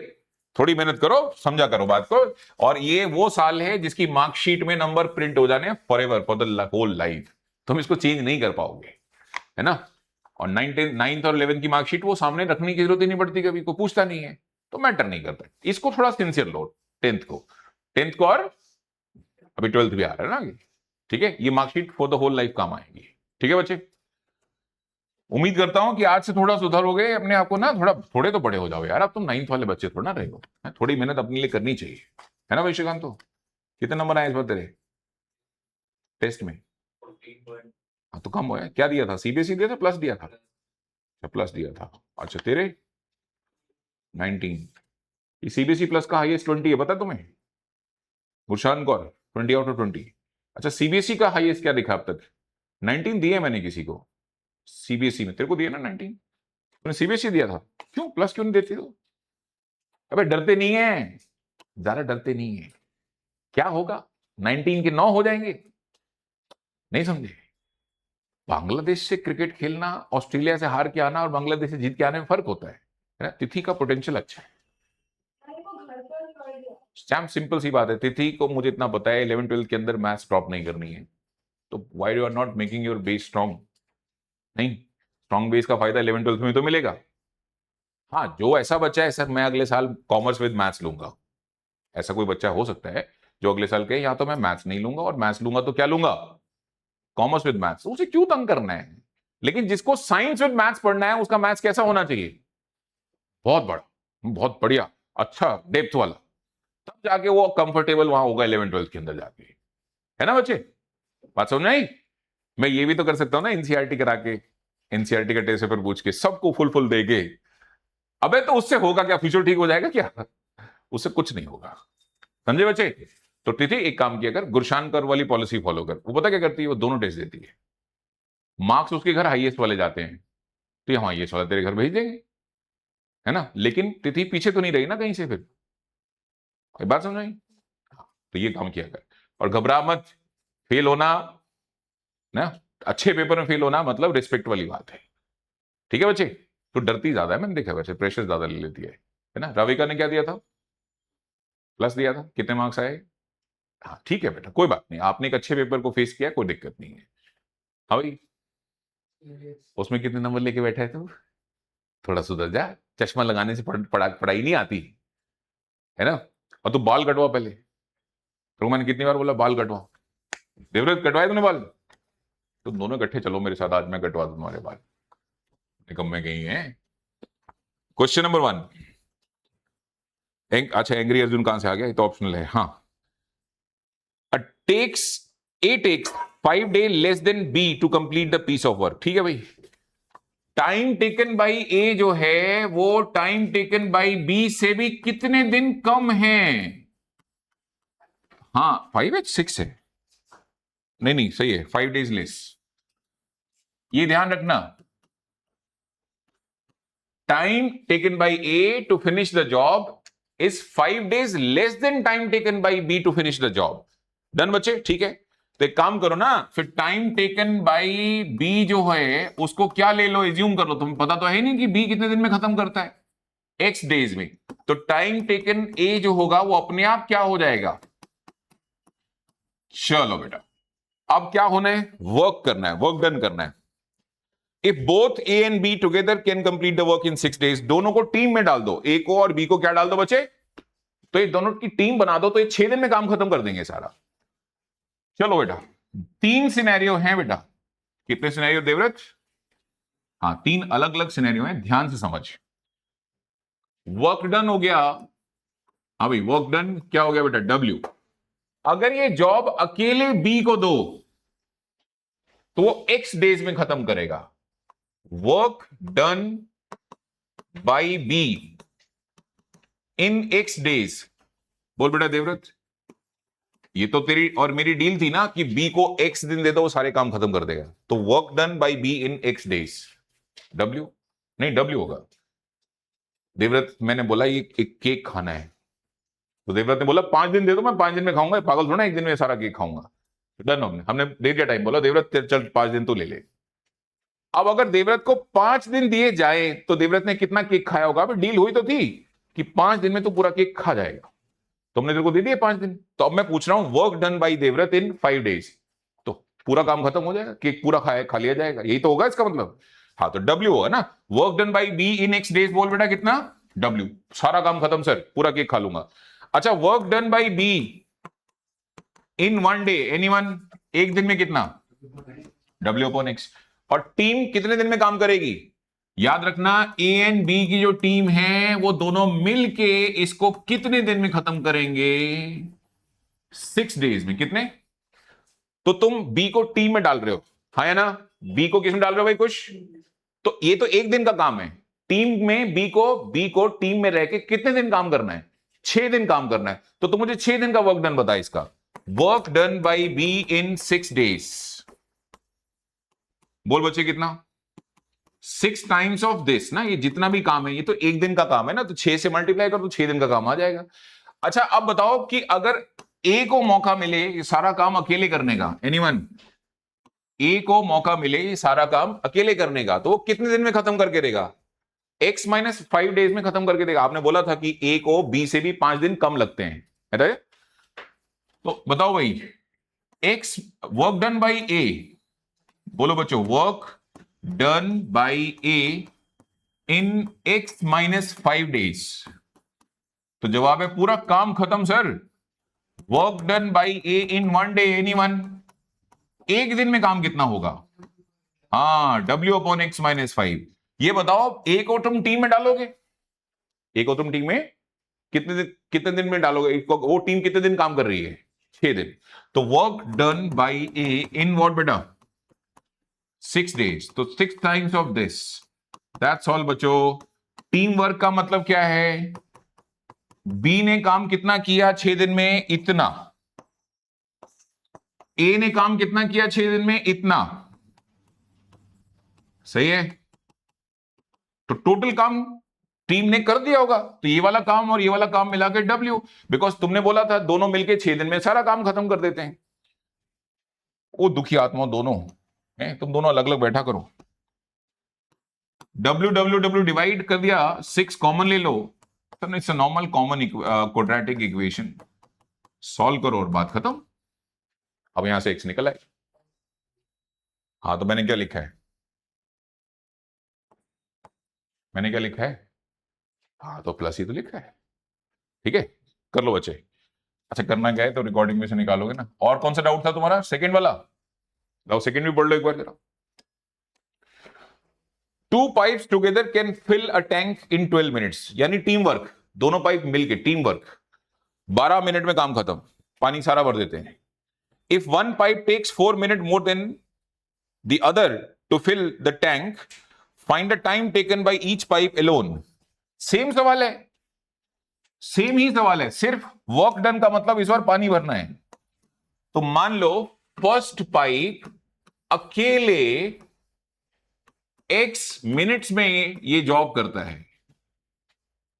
[SPEAKER 1] थोड़ी मेहनत करो, समझा करो बात को, और ये वो साल है जिसकी मार्कशीट में नंबर प्रिंट हो जाने forever, for the whole life, तुम इसको चेंज नहीं कर पाओगे, है ना, और 9th और 11th की मार्कशीट वो सामने रखने की जरूरत ही नहीं पड़ती, कभी कोई पूछता नहीं है, तो मैटर नहीं करता, इसको थोड़ा सिंसियर लो, 10th को और अभी 12th भी आ रहा है ना आगे, ठीक है, ये marksheet for the whole life काम आएगी, ठीक है बच्चे, उम्मीद करता हूं कि आज से थोड़ा सुधरोगे अपने आप को ना, थोड़े तो बड़े हो जाओ यार, अब तुम 9th वाले बच्चे थोड़ा ना रहे हो, थोड़ी मेहनत अपने लिए करनी चाहिए, है ना भाई श्रीकांत, तो कितने नंबर आए इस बार तेरे टेस्ट में?
[SPEAKER 2] 14
[SPEAKER 1] हाँ तो कम हुआ। क्या दिया था, सीबीएसई दिया था प्लस दिया था? अच्छा प्लस दिया था। अच्छा तेरे 19। ये सीबीएसई प्लस का हाईएस्ट 20 है, पता है तुम्हें? Gurshan Kaur 20 out of 20। अच्छा सीबीएसई का हाईएस्ट क्या दिखा अब तक? 19 दिए मैंने किसी को सीबीएसई में, तेरे को दिया ना 19। तूने सीबीएसई दिया था, क्यों प्लस क्यों नहीं देती तो? अबे डरते नहीं है, ज्यादा डरते नहीं है। क्या होगा, 19 के 9 हो जाएंगे। नहीं समझे? बांग्लादेश से क्रिकेट खेलना, ऑस्ट्रेलिया से हार के आना और बांग्लादेश से जीत के आने में फर्क होता है ना? तिथि का पोटेंशियल अच्छा है। स्टैम्प सिंपल सी बात है, तिथि को मुझे इतना पता है 11 12 के अंदर मैथ्स ड्रॉप नहीं करनी है। तो why you are not making your base strong? नहीं, स्ट्रॉन्ग बेस का फायदा 11 12 में तो मिलेगा। हाँ, जो ऐसा बच्चा है सर मैं अगले साल कॉमर्स विद मैथ्स लूंगा, ऐसा कोई बच्चा हो सकता है जो अगले साल कहे या तो मैं मैथ्स नहीं लूंगा, और मैथ्स लूंगा तो क्या लूंगा, कॉमर्स विद मैथ्स। उसे क्यों तंग करना है? लेकिन जिसको साइंस विद मैथ्स पढ़ना है उसका मैथ्स कैसा होना चाहिए? बहुत बड़ा, बहुत बढ़िया, अच्छा डेप्थ वाला। तब जाके वो कंफर्टेबल वहां होगा 11 12 के अंदर जाके, है ना बच्चे? बात समझ में आई? मैं ये भी तो कर सकता हूं ना एनसीईआरटी करा के, एनसीईआरटी का टेस्ट पेपर पूछ के सबको फुल फुल देके। अबे तो उससे होगा क्या, फ्यूचर ठीक हो जाएगा क्या? उससे कुछ नहीं होगा, समझे बच्चे? तो तिथि एक काम किया कर, गुरशानकर वाली पॉलिसी फॉलो कर। वो पता क्या करती है, वो दोनों टेस्ट देती है, मार्क्स उसके घर हाईएस्ट वाले जाते हैं तो ये हाईएस्ट वाला तेरे घर भेज देंगे, है ना? लेकिन तिथि पीछे तो नहीं रही ना कहीं से फिर। कोई बात समझ आई? तो ये काम किया कर, और घबरा मत। फेल होना ना, अच्छे पेपर में फेल होना मतलब रिस्पेक्ट वाली बात है, ठीक है बच्चे? तो डरती ज्यादा है, मैंने देखा वैसे प्रेशर ज्यादा ले लेती है ना? राविका ने क्या दिया था, प्लस दिया था, कितने मार्क्स आए? हाँ ठीक है बेटा, कोई बात नहीं, आपने एक अच्छे पेपर को फेस किया, कोई दिक्कत नहीं है। हाँ भाई, उसमें कितने नंबर लेके बैठा है तू? थोड़ा सुधर जा, चश्मा लगाने से पढ़ाई नहीं आती, है ना? और तू बाल कटवा पहले, तो मैंने कितनी बार बोला बाल कटवा। देवव्रत कटवाए तूने बाल? तुम दोनों इकट्ठे चलो मेरे साथ, आज मैं कटवा दूं तुम्हारे बाल, निकम्मे कहीं है। Question number 1। अच्छा एंग्री अर्जुन कहां से आ गया, ये तो ऑप्शनल है। हाँ, takes A takes 5 days less than B to complete the piece of work. ठीक है भाई, टाइम टेकन बाई ए जो है वो टाइम टेकन बाई बी से भी कितने दिन कम है? हाँ 5 है 6 है, नहीं नहीं सही है, 5 days लेस। ये ध्यान रखना, time taken by A to finish the job is 5 days less than time taken by B to finish the job. Done बच्चे? ठीक है, तो एक काम करो ना, फिर टाइम टेकन बाई बी जो है उसको क्या ले लो, एज्यूम कर लो, तुम्हें पता तो है नहीं कि बी कितने दिन में खत्म करता है, एक्स डेज में। तो टाइम टेकन ए जो होगा वो अपने आप क्या हो जाएगा? चलो बेटा, अब क्या होना है, वर्क करना है, वर्क डन करना है। If both A and be together can complete the work in 6 days, दोनों को टीम में डाल दो, ए को और बी को क्या डाल दो बच्चे, तो ये दोनों की टीम बना दो, तो ये 6 दिन में काम खत्म कर देंगे सारा। चलो बेटा, 3 सिनेरियो हैं बेटा। कितने सिनेरियो देवव्रत? हाँ 3 अलग अलग सिनेरियो हैं, ध्यान से समझ। वर्क डन हो गया, हाँ भाई वर्क डन क्या हो गया बेटा, डब्ल्यू। अगर ये जॉब अकेले बी को दो तो वो एक्स डेज में खत्म करेगा। Work done by be in x days. बोल बेटा देवव्रत, ये तो तेरी और मेरी डील थी ना कि बी को एक्स दिन दे दो वो सारे काम खत्म कर देगा। तो work done by be in x days, W नहीं डब्ल्यू होगा। देवव्रत मैंने बोला ये एक केक खाना है, तो देवव्रत ने बोला 5 दिन दे दो, मैं 5 दिन में खाऊंगा, पागल थोड़ा एक दिन में सारा केक खाऊंगा। डन, हमने दे दिया टाइम, बोला देवव्रत चल 5 दिन तो ले ले। अब अगर देवव्रत को 5 दिन दिए जाए तो देवव्रत ने कितना केक खाया होगा? डील हुई तो थी कि 5 दिन में तो पूरा केक खा जाएगा, तुमने तेरे को दे दिए 5 दिन। तो अब मैं पूछ रहा हूं work done by Devvrat in 5 days, तो पूरा काम खत्म हो जाएगा, केक पूरा खा लिया जाएगा, यही तो होगा इसका मतलब। हाँ तो डब्ल्यू होगा ना, work done by be in x days. बोल बेटा कितना, डब्ल्यू, सारा काम खत्म सर, पूरा केक खा लूंगा। अच्छा work done by be in 1 day, anyone, एक दिन में कितना, डब्ल्यू अपॉन एक्स। और टीम कितने दिन में काम करेगी? याद रखना ए एंड बी की जो टीम है वो दोनों मिलके इसको कितने दिन में खत्म करेंगे? 6 डेज में कितने? तो तुम बी को टीम में डाल रहे हो, हाँ या ना? बी को किस में डाल रहे हो भाई कुछ? तो ये तो एक दिन का काम है। टीम में बी को टीम में रह के कितने दिन काम करना है? 6 दिन काम करना है। तो तुम मुझे 6 दिन का वर्क डन बता इसका। Work done by be in 6 days. बोल बच्चे कितना? 6 टाइम्स ऑफ दिस ना, ये जितना भी काम है ये तो एक दिन का काम है ना, तो 6 से मल्टीप्लाई कर तो 6 दिन का काम आ जाएगा। अच्छा अब बताओ कि अगर ए को मौका मिले ये सारा काम अकेले करने का, एनीवन, ए को मौका मिले ये सारा काम अकेले करने का, तो वो कितने दिन में खत्म करके देगा? x माइनस 5 डेज में खत्म करके देगा। आपने बोला था कि ए को बी से भी 5 दिन कम लगते हैं, है ना? तो बताओ भाई, x वर्क डन बाई ए, बोलो बच्चों, work done by A in x minus 5 days. तो जवाब है पूरा काम खत्म sir. Work done by A in 1 day, anyone? एक दिन में काम कितना होगा? हाँ, W अपॉन एक्स माइनस 5। ये बताओ ए को तुम टीम में डालोगे, ए को तुम टीम में कितने दिन में डालोगे? वो टीम कितने दिन काम कर रही है? 6 दिन। तो work done by A in what बेटा? 6 डेज। तो 6 times of this, that's all बच्चों। टीम वर्क का मतलब क्या है? बी ने काम कितना किया 6 दिन में? इतना। ए ने काम कितना किया 6 दिन में? इतना। सही है? तो टोटल काम टीम ने कर दिया होगा, तो ये वाला काम और ये वाला काम मिला के W, बिकॉज तुमने बोला था दोनों मिलके 6 दिन में सारा काम खत्म कर देते हैं। वो दुखी आत्मा दोनों हैं, तुम दोनों अलग अलग बैठा करो। W डिवाइड कर दिया, 6 कॉमन ले लो, it's a normal common quadratic equation. Solve करो और बात खत्म। अब यहां से x निकल आए। हाँ, तो मैंने क्या लिखा है? मैंने क्या लिखा है? हाँ, तो प्लस ही तो लिखा है। ठीक है, कर लो बच्चे। अच्छा, करना क्या है तो रिकॉर्डिंग में से निकालोगे ना। और कौन सा डाउट था तुम्हारा? सेकंड वाला? लाओ सेकंड भी पढ़ लो एक बार जरा। 2 pipes together can fill a tank in 12 minutes, यानी टीम वर्क, दोनों पाइप मिलके टीम वर्क, 12 मिनट में काम खत्म, पानी सारा भर देते हैं। If one pipe takes 4 minute more than the other to fill the tank, find the time taken by each pipe alone. Same सवाल है, सेम ही सवाल है, सिर्फ वर्क डन का मतलब इस बार पानी भरना है। तो मान लो फर्स्ट पाइप अकेले x मिनट्स में ये जॉब करता है,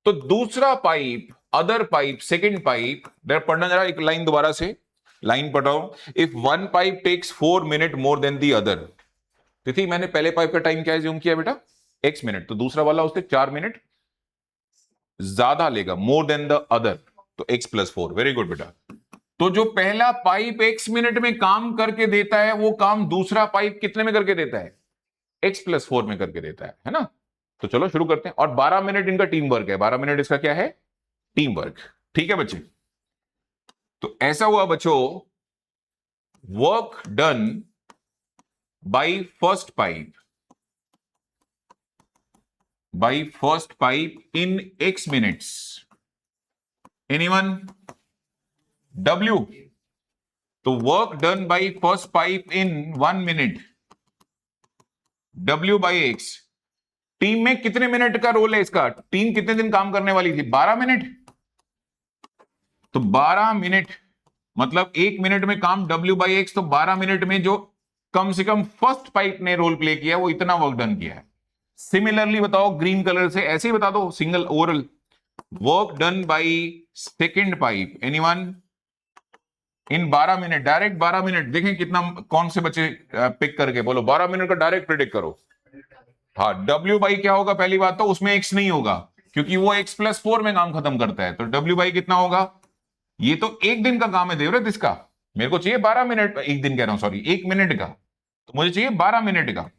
[SPEAKER 1] तो दूसरा pipe, other pipe, second pipe, पढ़ना जरा एक लाइन दोबारा से, लाइन पढ़ाओ। If one pipe takes 4 minute more than the other, तिथि मैंने पहले पाइप का टाइम क्या एज्यूम किया बेटा? x मिनट, तो दूसरा वाला उससे 4 मिनट ज्यादा लेगा, मोर देन द अदर, तो x प्लस 4। वेरी गुड बेटा। तो जो पहला पाइप x मिनट में काम करके देता है, वो काम दूसरा पाइप कितने में करके देता है? x प्लस 4 में करके देता है ना? तो चलो शुरू करते हैं। और 12 मिनट इनका टीम वर्क है, 12 मिनट इसका क्या है? Team work. ठीक है बच्चे, तो ऐसा हुआ बच्चों, work done by first pipe in x minutes, anyone? W, तो work done by first pipe in 1 minute, W by x. Team में कितने मिनट का रोल है इसका? टीम कितने दिन काम करने वाली थी? 12 मिनट। तो 12 मिनट मतलब 1 मिनट में काम W बाई एक्स, तो 12 मिनट में जो कम से कम फर्स्ट पाइप ने रोल प्ले किया वो इतना वर्क डन किया है। सिमिलरली बताओ ग्रीन कलर से, ऐसे ही बता दो, single oral, work done by second pipe, anyone? In 12 minute, direct 12 minute. देखें कितना, कौन से बच्चे पिक करके बोलो 12 मिनट का डायरेक्ट प्रेडिक्ट करो। हाँ, W बाई क्या होगा? पहली बात तो उसमें x नहीं होगा, क्योंकि वो x प्लस 4 में काम खत्म करता है। तो W बाई कितना होगा? ये तो एक दिन का काम है देवव्रत इसका, मेरे को चाहिए 12 मिनट, एक दिन कह रहा हूं सॉरी, 1 मिनट का, तो मुझे चाहिए 12 मिनट का।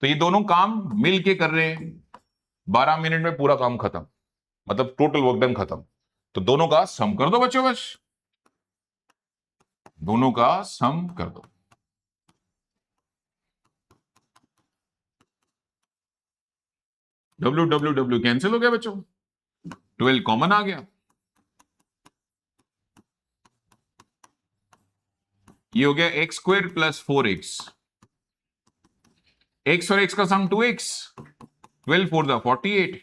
[SPEAKER 1] तो ये दोनों काम मिल के कर रहे हैं, 12 मिनट में पूरा काम खत्म, मतलब टोटल वर्क डन खत्म। तो दोनों का सम कर दो बच्चों, बस दोनों का सम कर दो। W कैंसिल हो गया बच्चों, 12 कॉमन आ गया। ये हो गया x square plus 4x, x और एक्स का सम 2x, 12 4 द 48,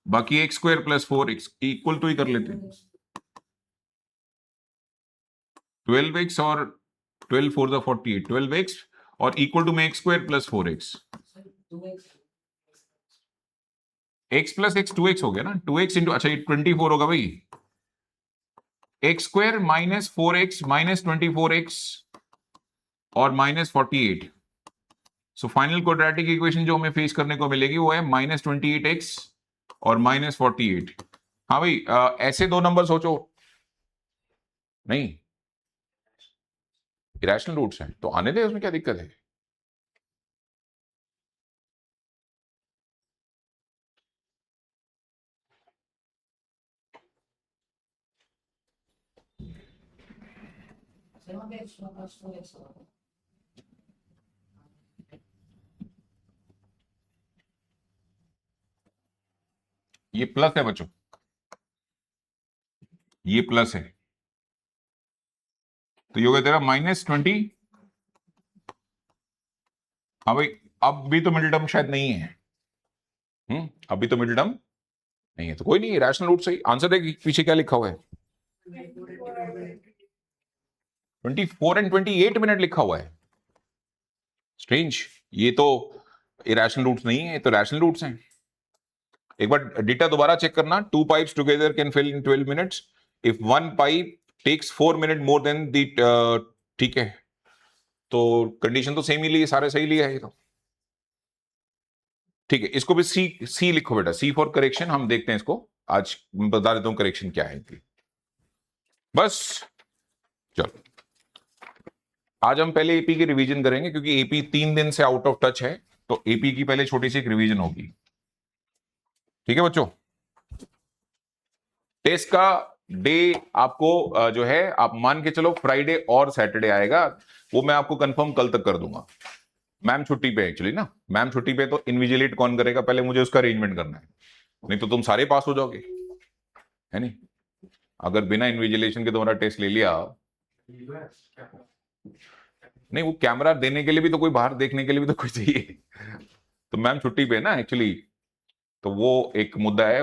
[SPEAKER 1] बाकी x square plus 4x equal to ही कर लेते हैं 12x और 12 4 द 48, 12x और इक्वल टू में x square plus 4x, x plus x 2x हो गया ना, 2x इंटू, अच्छा ये 24 होगा भाई, x square minus 4x minus 24x और minus 48। So final quadratic equation जो हमें फेस करने को मिलेगी वो है माइनस 28x और माइनस 48। हाँ भाई, ऐसे दो नंबर सोचो, नहीं इरेशनल रूट्स हैं तो आने दे, उसमें क्या दिक्कत है। ये प्लस है बच्चों, ये प्लस है, तो ये हो गया तेरा -20। हाँ भाई, अब भी तो मिडिल टर्म शायद नहीं है, अभी तो मिडिल टर्म नहीं है, तो कोई नहीं, रैशनल रूट सही आंसर देगी। पीछे क्या लिखा हुआ है, 24 एंड 28 मिनट लिखा हुआ है, स्ट्रेंज, ये तो इरेशनल रूट्स नहीं है, ये तो रैशनल रूट्स हैं। एक बार डेटा दोबारा चेक करना, 2 pipes together can fill in 12 minutes if 1 pipe takes 4 minute more than the, ठीक है, तो कंडीशन तो सेम ही ली, सारे सही लिया है ये तो, ठीक है। इसको भी सी लिखो बेटा, सी फॉर करेक्शन। हम देखते हैं इसको, आज बता देता हूं करेक्शन क्या है इनकी। बस चलो, आज हम पहले एपी की रिवीजन करेंगे क्योंकि एपी 3 दिन से आउट ऑफ टच है, तो एपी की पहले छोटी सी एक रिवीजन होगी, ठीक है बच्चों। टेस्ट का डे आपको जो है, आप मान के चलो फ्राइडे और सैटरडे आएगा, वो मैं आपको कंफर्म कल तक कर दूंगा। मैम छुट्टी पे एक्चुअली ना, मैम छुट्टी पे, तो इनविजिलेट कौन करेगा, पहले मुझे उसका अरेंजमेंट करना है, नहीं तो तुम सारे पास हो जाओगे, है नहीं। अगर बिना इनविजिलेशन के तुम्हारा टेस्ट ले लिया, नहीं वो कैमरा देने के लिए भी तो कोई, बाहर देखने के लिए भी तो कोई चाहिए, तो मैम छुट्टी पे है ना एक्चुअली, तो वो एक मुद्दा है।